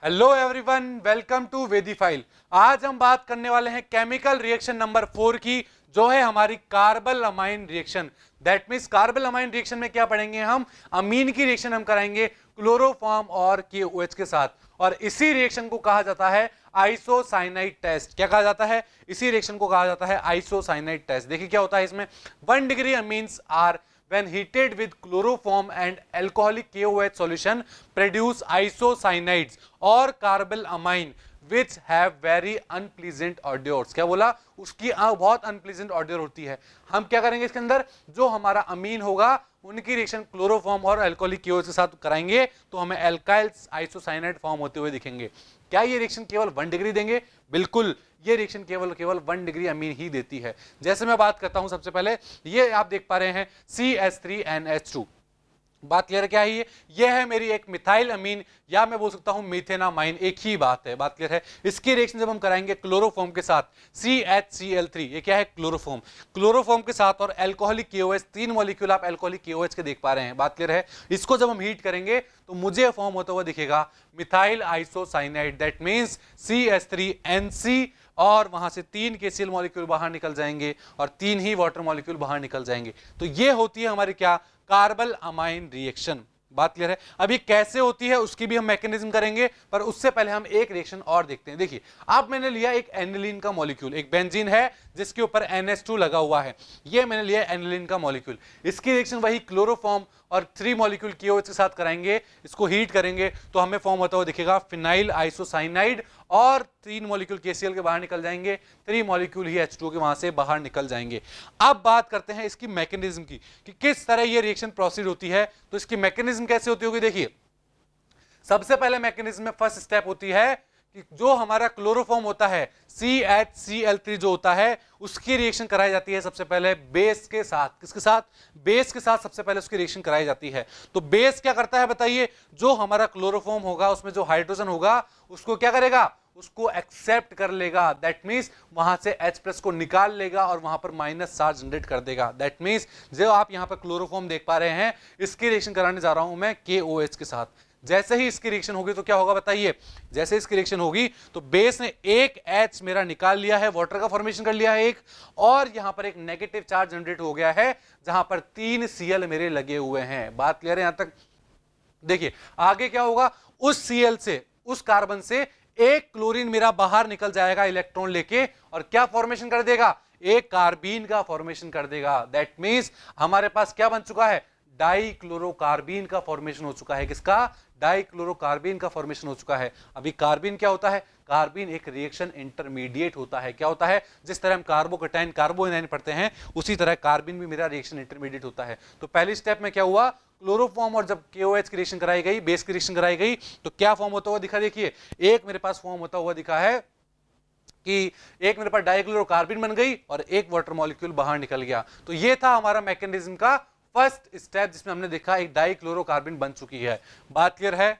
Hello everyone, welcome to वेदीफाइल। आज हम बात करने वाले हैं केमिकल रिएक्शन नंबर 4 की, जो है हमारी carpal amine reaction. That means carpal amine reaction में क्या पढ़ेंगे हम? अमीन की रिएक्शन हम कराएंगे क्लोरोफॉर्म और KOH के साथ, और इसी रिएक्शन को कहा जाता है आइसोसाइनाइड टेस्ट। क्या कहा जाता है? इसी रिएक्शन को कहा जाता है आइसोसाइनाइड टेस्ट। देखिए क्या होता है इसमें। 1 degree amines are when heated with chloroform and alcoholic KOH solution produce isocyanide or carbal amine which have very unpleasant odors। क्या बोला? उसकी बहुत अनप्लीजेंट ऑडियर होती है। हम क्या करेंगे इसके अंदर? जो हमारा अमीन होगा उनकी रिएक्शन क्लोरोफॉर्म और अल्कोहलिक KOH के साथ कराएंगे तो हमें एल्काइल्स आइसोसाइनाइड फॉर्म होते हुए दिखेंगे। क्या ये रिएक्शन केवल 1 डिग्री देंगे? बिल्कुल, ये रिएक्शन केवल 1 डिग्री अमीन ही देती है। जैसे मैं बात करता हूं, सबसे पहले ये आप देख पा रहे हैं CH3NH2। बात क्लियर है? क्या है ये है मेरी एक मिथाइल अमीन, या मैं बोल सकता हूं मीथेनामाइन, एक ही बात है। बात क्लियर है? इसकी रिएक्शन जब हम कराएंगे क्लोरोफॉर्म के साथ CHCl3, ये क्या है? क्लोरोफॉर्म। क्लोरोफॉर्म के साथ और अल्कोहलिक KOH, 3 मॉलिक्यूल आप अल्कोहलिक KOH के देख पा रहे हैं। बात क्लियर है? इसको जब हम हीट करेंगे तो मुझे फॉर्म होता हुआ दिखेगा methyl isocyanide. That means CH3NC, और वहां से 3 KCl मॉलिक्यूल बाहर निकल जाएंगे और 3 ही वाटर मॉलिक्यूल बाहर निकल जाएंगे। तो ये होती है हमारी क्या? Carpal amine reaction. बात क्लियर है? अभी कैसे होती है उसकी भी हम मैकेनिज्म करेंगे, पर उससे पहले हम एक रिएक्शन और देखते हैं। देखिए, अब मैंने लिया एक एनिलीन का मॉलिक्यूल, एक बेंजीन है जिसके ऊपर NH2 लगा हुआ है। ये मैंने लिया एनिलीन का मॉलिक्यूल। इसकी रिएक्शन वही क्लोरोफॉर्म और 3 मॉलिक्यूल KOH के साथ कराएंगे। इसको हीट करेंगे तो हमें फॉर्म होता हुआ दिखेगा फिनाइल आइसोसाइनाइड, और 3 मॉलिक्यूल KCl के बाहर निकल जाएंगे, 3 मॉलिक्यूल ही H2O के वहां से बाहर निकल जाएंगे। अब बात करते हैं इसकी मैकेनिज्म की कि किस तरह ये रिएक्शन प्रोसीड होती है। तो इसकी मैकेनिज्म कैसे होती होगी? देखिए, सबसे पहले मैकेनिज्म में फर्स्ट स्टेप होती है कि जो हमारा क्लोरोफॉर्म होता है CHCl3 जो होता है, उसकी रिएक्शन कराई जाती है सबसे पहले बेस के साथ। किसके साथ? बेस के साथ सबसे पहले उसकी रिएक्शन कराई जाती है। तो बेस क्या करता है बताइए? जो हमारा क्लोरोफॉर्म होगा उसमें जो हाइड्रोजन होगा उसको क्या करेगा? उसको एक्सेप्ट कर लेगा। दैट मींस वहां से H+ को निकाल लेगा और वहां पर माइनस चार्ज जनरेट कर देगा। दैट मींस जो आप यहां पर क्लोरोफॉर्म देख पा रहे हैं, इसकी रिएक्शन कराने जा रहा हूं मैं KOH के साथ। जैसे ही इसकी रिएक्शन होगी तो क्या होगा बताइए? जैसे इसकी रिएक्शन होगी तो बेस ने एक H मेरा निकाल लिया है, वाटर का फॉर्मेशन कर लिया है एक, और यहां पर एक नेगेटिव चार्ज जनरेट हो गया है जहां पर 3 Cl मेरे लगे हुए हैं। बात क्लियर है यहां तक? देखिए आगे क्या होगा? उस Cl से, उस कार्बन से एक क्लोरीन मेरा बाहर निकल जाएगा इलेक्ट्रॉन लेके, और क्या फॉर्मेशन कर देगा? एक कार्बीन का फॉर्मेशन कर देगा। दैट मींस हमारे पास क्या बन चुका है? डाइक्लोरोकार्बीन का फॉर्मेशन हो चुका है। किसका? डाइक्लोरोकार्बीन का फॉर्मेशन हो चुका है। अभी कार्बीन क्या होता है? कार्बीन एक रिएक्शन इंटरमीडिएट होता है। क्या होता है? जिस तरह हम कार्बोकेटाइन कार्बोएनाइन पढ़ते हैं, उसी तरह कार्बीन भी मेरा रिएक्शन इंटरमीडिएट होता है। तो पहली स्टेप में क्या हुआ? क्लोरोफॉर्म और जब KOH की रिएक्शन कराई गई, बेस की रिएक्शन कराई गई, तो क्या फॉर्म होता हुआ दिखा? देखिए, एक मेरे पास फॉर्म होता हुआ दिखा है कि एक मेरे पास डाइक्लोरोकार्बीन बन गई और एक वाटर मॉलिक्यूल बाहर निकल गया। तो ये था हमारा मैकेनिज्म का फर्स्ट स्टेप, जिसमें हमने देखा एक डाइक्लोरोकार्बीन बन चुकी है। बात क्लियर है?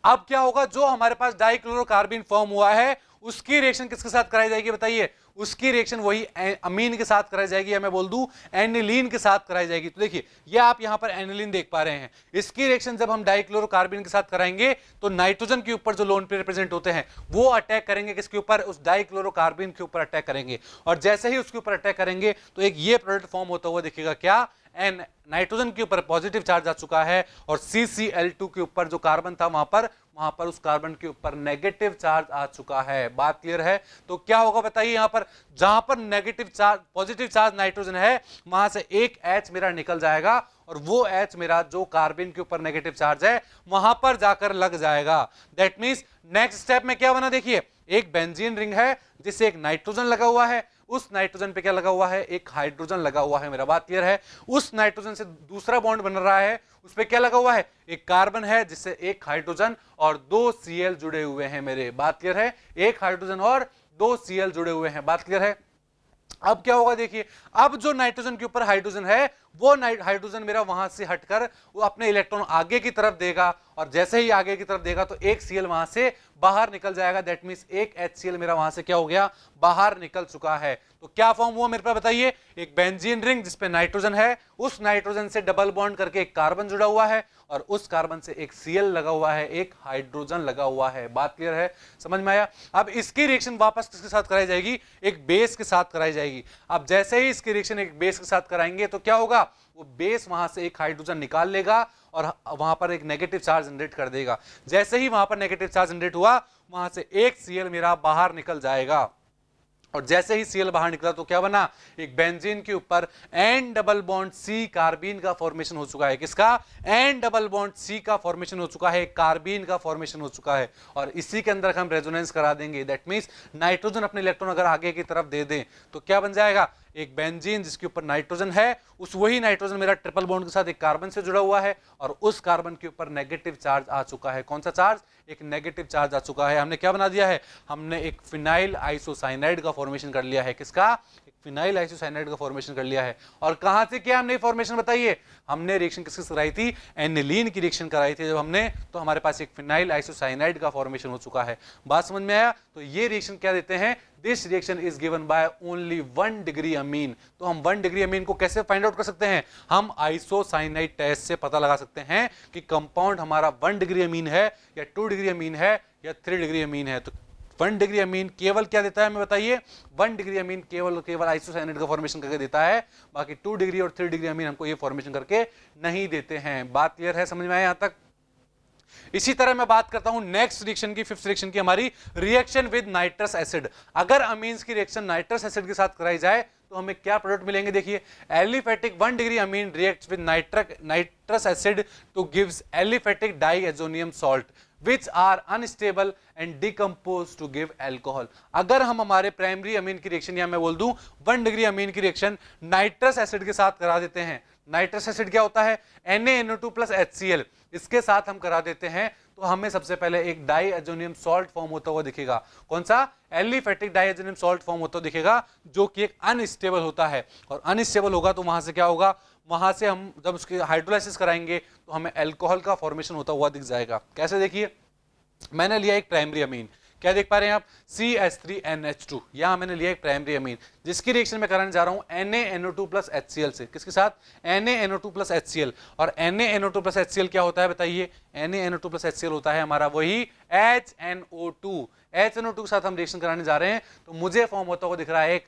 अब क्या होगा? जो हमारे पास डाइक्लोरोकार्बीन फॉर्म हुआ है उसकी रिएक्शन किसके साथ कराई जाएगी बताइए? उसकी रिएक्शन वही अमीन के साथ कराई जाएगी, या मैं बोल दूं एनिलीन के साथ कराई जाएगी। तो देखिए, ये आप यहां पर एनिलीन देख पा रहे हैं। इसकी रिएक्शन जब हम डाइक्लोरोकार्बीन के साथ कराएंगे तो नाइट्रोजन के ऊपर जो लोन पेयर रिप्रेजेंट होते हैं वो अटैक करेंगे। किसके ऊपर? उस डाइक्लोरोकार्बीन के ऊपर अटैक करेंगे, और जैसे ही उसके ऊपर अटैक करेंगे तो एक ये प्रोडक्ट फॉर्म होता हुआ दिखेगा। क्या? एन नाइट्रोजन के ऊपर पॉजिटिव चार्ज आ चुका है, और CCl2 के ऊपर जो कार्बन था वहां पर उस कार्बन के ऊपर नेगेटिव चार्ज आ चुका है। बात क्लियर है? तो क्या होगा बताइए? यहां पर जहां पर negative charge, positive charge nitrogen है, वहां से एक H मेरा निकल जाएगा, और वो H मेरा जो कार्बन के ऊपर नेगेटिव चार्ज है वहां पर जाकर लग जाएगा। दैट मींस नेक्स्ट स्टेप में क्या बना? देखिए, एक बेंजीन रिंग है जिससे एक नाइट्रोजन लगा हुआ है, उस नाइट्रोजन पे क्या लगा हुआ है? एक हाइड्रोजन लगा हुआ है। मेरा बात क्लियर है? उस नाइट्रोजन से दूसरा बॉन्ड बन रहा है, उस पे क्या लगा हुआ है? एक कार्बन है जिससे एक हाइड्रोजन और 2 Cl जुड़े हुए हैं मेरे। बात क्लियर है? एक हाइड्रोजन और 2 Cl जुड़े हुए हैं। बात क्लियर है? अब क्या होगा? देखिए, अब जो नाइट्रोजन के ऊपर हाइड्रोजन है वो हाइड्रोजन मेरा वहां से हटकर वो अपने इलेक्ट्रॉन आगे की तरफ देगा, और जैसे ही आगे की तरफ देगा तो एक Cl वहां से बाहर निकल जाएगा। दैट मींस एक HCl मेरा वहां से क्या हो गया, बाहर निकल चुका है। तो क्या फॉर्म हुआ मेरे पास बताइए, एक बेंजीन रिंग जिसपे नाइट्रोजन है, उस नाइट्रोजन से डबल बॉन्ड करके एक कार्बन जुड़ा हुआ है, और उस कार्बन से एक Cl लगा हुआ है, एक हाइड्रोजन लगा हुआ है। बात क्लियर है, समझ में आया? अब इसकी रिएक्शन वापस किसके साथ कराई जाएगी, एक बेस के साथ कराई जाएगी। अब जैसे ही इसकी रिएक्शन एक बेस के साथ कराएंगे तो क्या होगा, वो बेस वहां से एक हाइड्रोजन निकाल लेगा और वहां पर एक नेगेटिव चार्ज जनरेट कर देगा। जैसे ही वहां पर नेगेटिव चार्ज जनरेट हुआ, वहां से एक Cl मेरा बाहर निकल जाएगा, और जैसे ही Cl बाहर निकला तो क्या बना, एक बेंजीन के ऊपर N double bond C carbene का फॉर्मेशन हो चुका है। किसका, N डबल बॉन्ड C का फॉर्मेशन हो चुका है, कार्बीन का फॉर्मेशन हो चुका है, और इसी के अंदर हम रेजोनेंस करा देंगे। दैट मींस नाइट्रोजन अपने इलेक्ट्रॉन अगर आगे की तरफ दे दें तो क्या बन जाएगा, एक बेंजीन जिसके ऊपर नाइट्रोजन है, उस वही नाइट्रोजन मेरा ट्रिपल बॉन्ड के साथ एक कार्बन से जुड़ा हुआ है, और उस कार्बन के ऊपर नेगेटिव चार्ज आ चुका है। कौन सा चार्ज, एक नेगेटिव चार्ज आ चुका है। हमने क्या बना दिया है, हमने एक फिनाइल आइसोसाइनाइड का फॉर्मेशन कर लिया है। किसका, एक फिनाइल आइसोसाइनाइड का फॉर्मेशन कर लिया है। और कहां से किया हमने फॉर्मेशन बताइए, हमने रिएक्शन किसकी कराई थी, एनिलीन की रिएक्शन कराई थी जब हमने, तो हमारे पास एक फिनाइल आइसोसाइनाइड का फॉर्मेशन हो चुका है। बात समझ में आया? तो ये रिएक्शन क्या देते हैं, this reaction is given by only 1 degree amine. तो हम 1 डिग्री अमीन को कैसे फाइंड आउट कर सकते हैं, हम आइसोसाइनाइड टेस्ट से पता लगा सकते हैं कि कंपाउंड हमारा 1 डिग्री अमीन है या 2 डिग्री अमीन है या 3 डिग्री अमीन है। तो 1 डिग्री अमीन केवल क्या देता है हमें बताइए, 1 डिग्री अमीन केवल आइसोसाइनाइड का फॉर्मेशन करके देता है, बाकी 2 डिग्री और 3 डिग्री अमीन हमको ये फॉर्मेशन करके नहीं देते हैं। बात क्लियर है, समझ में आया यहां तक? इसी तरह मैं बात करता हूं नेक्स्ट रिएक्शन की, फिफ्थ रिएक्शन की, हमारी रिएक्शन विद नाइट्रस एसिड। अगर अमीन्स की रिएक्शन नाइट्रस एसिड के साथ कराई जाए तो हमें क्या प्रोडक्ट मिलेंगे, देखिए, aliphatic 1 degree amine reacts with nitrous acid two gives aliphatic diazonium salt which are unstable and decompose to give alcohol। अगर हम हमारे प्राइमरी अमीन की रिएक्शन, या मैं बोल दूं 1 डिग्री अमीन की रिएक्शन नाइट्रस एसिड के साथ करा देते हैं, नाइट्रस एसिड क्या होता है, NaNO2 प्लस HCl, इसके साथ हम करा देते हैं, तो हमें सबसे पहले एक डाइएजोनियम सॉल्ट फॉर्म होता हुआ दिखेगा। कौन सा, एलिफेटिक डाइएजोनियम सॉल्ट फॉर्म होता हुआ दिखेगा, जो कि एक अनस्टेबल होता है, और अनस्टेबल होगा तो वहां से क्या होगा, वहां से हम जब उसकी हाइड्रोलाइसिस कराएंगे तो हमें अल्कोहल का फॉर्मेशन होता हुआ दिख जाएगा। कैसे, देखिए, मैंने लिया एक प्राइमरी अमीन, क्या देख पा रहे हैं आप, CH3NH2, यहां मैंने लिया एक प्राइमरी अमीन जिसकी रिएक्शन में कराने जा रहा हूं NaNO2 प्लस HCl से। किसके साथ, NaNO2 प्लस HCl। और NaNO2 प्लस HCl क्या होता है बताइए, NaNO2 प्लस HCl होता है हमारा वही HNO2। HNO2 के साथ हम रिएक्शन कराने जा रहे हैं, तो मुझे फॉर्म होता हुआ दिख रहा है एक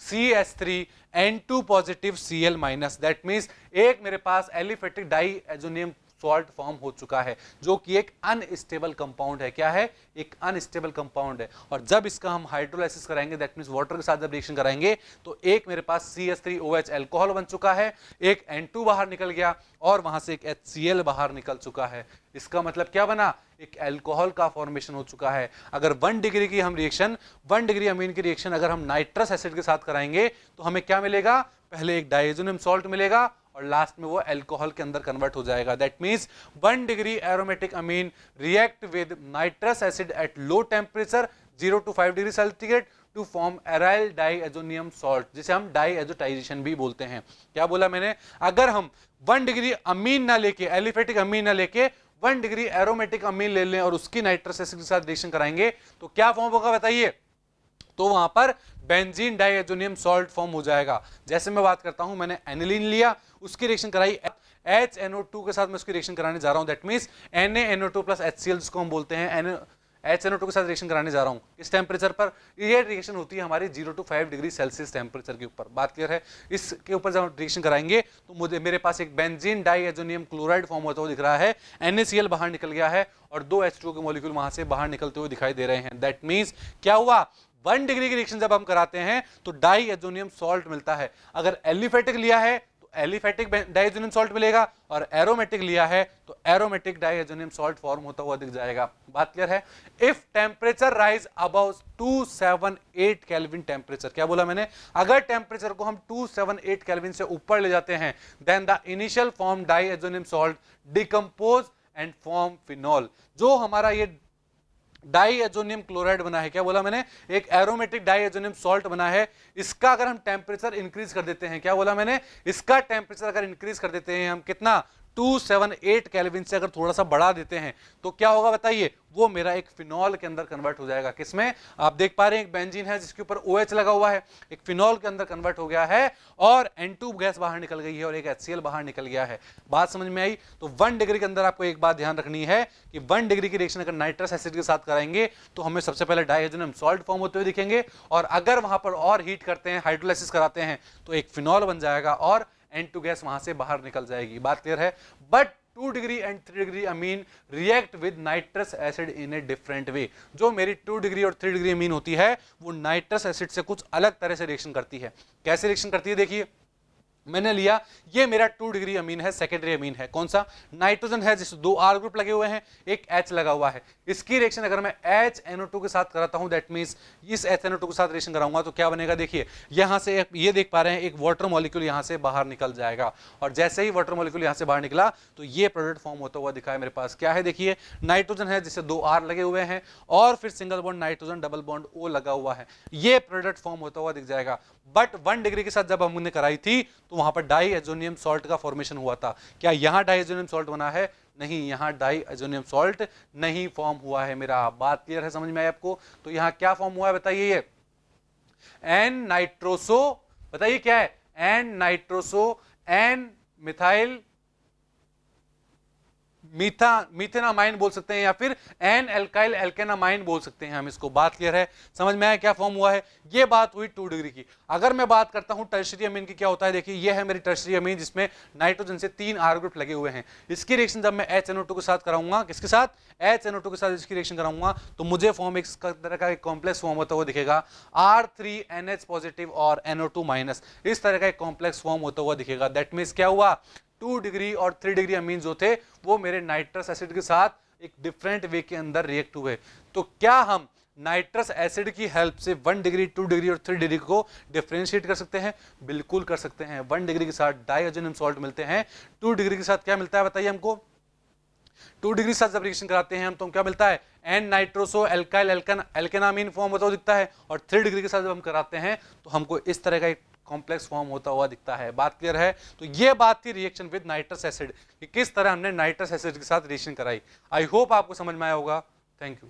CH3N2 positive Cl minus. That means एक मेरे पास एलिफेटिक डाइएजोनियम सॉल्ट फॉर्म हो चुका है, जो कि एक अनस्टेबल कंपाउंड है। क्या है, एक अनस्टेबल कंपाउंड है। और जब इसका हम हाइड्रोलाइसिस कराएंगे, दैट मींस वाटर के साथ जब रिएक्शन कराएंगे, तो एक मेरे पास CH3OH अल्कोहल बन चुका है, एक N2 बाहर निकल गया, और वहां से एक HCl बाहर निकल चुका है। इसका मतलब क्या बना, एक अल्कोहल का फॉर्मेशन हो चुका है। अगर 1 डिग्री की हम रिएक्शन, 1 डिग्री अमीन की रिएक्शन अगर हम नाइट्रस एसिड के साथ कराएंगे तो हमें क्या मिलेगा, पहले एक डाइएजोनियम सॉल्ट मिलेगा और लास्ट में वो अल्कोहल के अंदर कन्वर्ट हो जाएगा। That means 1 degree aromatic amine react with nitrous acid at low temperature 0 to 5 degree centigrade to form aryl diazonium salt, जिसे हम डाइएजोटाइजेशन भी बोलते हैं। क्या बोला मैंने, अगर हम 1 डिग्री अमीन ना लेके, एलिफेटिक अमीन ना लेके 1 डिग्री एरोमेटिक अमीन ले लें और उसकी नाइट्रस एसिड के साथ रिएक्शन कराएंगे तो क्या फॉर्म होगा बताइए, तो वहां पर बेंजीन डाइएजोनियम सॉल्ट फॉर्म हो जाएगा। जैसे मैं बात करता हूं, मैंने एनिलीन लिया, उसकी रिएक्शन कराई HNO2 के साथ, मैं उसकी रिएक्शन कराने जा रहा हूं, that means NaNO2 plus HCl, जिसको हम बोलते हैं HNO2 के साथ रिएक्शन कराने जा रहा हूं इस टेम्परेचर पर। ये रिएक्शन होती है हमारी 0 to 5 डिग्री सेल्सियस टेम्परेचर के ऊपर। बात क्लियर है, इसके ऊपर जब रिएक्शन कराएंगे तो मेरे पास एक बेंजीन डाइएजोनियम क्लोराइड फॉर्म होता हुआ दिख रहा है, NaCl बाहर निकल गया है और 2 H2O के मॉलिक्यूल वहां से बाहर निकलते हुए दिखाई दे रहे हैं। दैट मींस क्या हुआ, 1 डिग्री की रिएक्शन जब हम कराते हैं तो डाइएजोनियम सॉल्ट मिलता है। अगर एलिफेटिक लिया है तो एलिफेटिक डाइएजोनियम सॉल्ट मिलेगा, और एरोमेटिक लिया है तो एरोमेटिक डाइएजोनियम सॉल्ट फॉर्म होता हुआ दिख जाएगा। बात क्लियर है। If temperature rise above 278 kelvin temperature, क्या बोला मैंने, अगर टेम्परेचर को हम 278 केल्विन से ऊपर ले जाते हैं, then the initial form diazonium salt decompose and form phenol. जो हमारा ये डाईएजोनियम क्लोराइड बना है, क्या बोला मैंने, एक एरोमेटिक डाईएजोनियम सॉल्ट बना है। इसका अगर हम टेम्परेचर इंक्रीज कर देते हैं, क्या बोला मैंने, इसका टेम्परेचर अगर इंक्रीज कर देते हैं हम कितना, 278 केल्विन से अगर थोड़ा सा बढ़ा देते हैं तो क्या होगा बताइए, वो मेरा एक फिनॉल के अंदर कन्वर्ट हो जाएगा। किसमें, आप देख पा रहे हैं एक बेंजीन है जिसके ऊपर OH लगा हुआ है, एक फिनॉल के अंदर कन्वर्ट हो गया है और N2 गैस बाहर निकल गई है और एक HCl बाहर निकल गया है। बात समझ में आई। तो 1 डिग्री के अंदर आपको एक बात ध्यान रखनी है कि 1 डिग्री की रिएक्शन अगर नाइट्रस एसिड के साथ कराएंगे तो हमें सबसे पहले डाईएजोनियम सॉल्ट फॉर्म होते हुए दिखेंगे, और अगर वहां पर और हीट करते हैं, हाइड्रोलाइसिस कराते हैं, तो एक फिनॉल बन जाएगा और N2 गैस वहां से बाहर निकल जाएगी। बात क्लियर है। But 2 degree and 3 degree amine react with nitrous acid in a different way. जो मेरी 2 डिग्री और 3 डिग्री अमीन होती है वो नाइट्रस एसिड से कुछ अलग तरह से रिएक्शन करती है। कैसे रिएक्शन करती है, देखिए मैंने लिया, ये मेरा 2 डिग्री अमीन है, सेकेंडरी अमीन है, कौन सा, नाइट्रोजन है जिसमें 2 R ग्रुप लगे हुए हैं, एक H लगा हुआ है। इसकी रिएक्शन अगर मैं HNO2 के साथ कराता हूं, दैट मींस इस HNO2 के साथ रिएक्शन कराऊंगा तो क्या बनेगा, देखिए यहां से ये देख पा रहे हैं एक वाटर मॉलिक्यूल यहां से बाहर निकल जाएगा, और जैसे ही वाटर मॉलिक्यूल यहां से बाहर निकला तो ये प्रोडक्ट फॉर्म होता हुआ दिखा है मेरे पास। क्या है, देखिए नाइट्रोजन है जिससे 2 R लगे हुए हैं और फिर single bond nitrogen double bond O लगा हुआ है, ये प्रोडक्ट फॉर्म होता हुआ दिख जाएगा। बट 1 डिग्री के साथ जब हमने कराई थी तो वहां पर डाईएजोनियम सॉल्ट का फॉर्मेशन हुआ था। क्या यहां डाईएजोनियम सॉल्ट बना है, नहीं, यहां डाईएजोनियम सॉल्ट नहीं फॉर्म हुआ है मेरा। बात क्लियर है, समझ में आई आपको। तो यहां क्या फॉर्म हुआ है बताइए, ये एन नाइट्रोसो, बताइए क्या है, N nitroso N methyl methanamine बोल सकते हैं, या फिर एन एल्काइल एल्केनामाइन बोल सकते हैं हम इसको। बात क्लियर है, समझ में आया क्या फॉर्म हुआ है। ये बात हुई 2 डिग्री की। अगर मैं बात करता हूं टर्शियरी अमीन की, क्या होता है, देखिए ये है मेरी टर्शियरी अमीन जिसमें नाइट्रोजन से 3 R ग्रुप लगे हुए हैं। इसकी रिएक्शन जब मैं HNO2 के साथ कराऊंगा, किसके साथ, HNO2 के साथ इसकी रिएक्शन कराऊंगा तो मुझे फॉर्म एक तरह का एक कॉम्प्लेक्स फॉर्म होता हुआ दिखेगा, R3NH पॉजिटिव और NO2 माइनस, इस तरह का एक कॉम्प्लेक्स फॉर्म होता हुआ दिखेगा। दैट मीन्स क्या हुआ, 2 डिग्री और 3 डिग्री अमीन जो थे वो मेरे नाइट्रस एसिड के साथ एक डिफरेंट वे के अंदर रिएक्ट हुए। तो क्या हम नाइट्रस एसिड की हेल्प से 1 डिग्री, 2 डिग्री और 3 डिग्री को डिफरेंशिएट कर सकते हैं? बिल्कुल कर सकते हैं। 1 डिग्री के साथ डाईएजोनियम सॉल्ट मिलते हैं, 2 डिग्री के साथ क्या मिलता है बताइए हमको, 2 डिग्री के साथ जब रिएक्शन कराते हैं हम तो क्या मिलता है, एन नाइट्रोसो एल्काइल एल्केनामीन फॉर्म होता हुआ दिखता है, और 3 डिग्री के साथ जब हम कराते हैं तो हमको इस तरह का एक कॉम्प्लेक्स फॉर्म होता हुआ दिखता है। बात क्लियर है। तो ये बात थी रिएक्शन विद नाइट्रस एसिड कि किस तरह हमने नाइट्रस एसिड के साथ रिएक्शन कराई। आई होप आपको समझ में आया होगा। Thank you.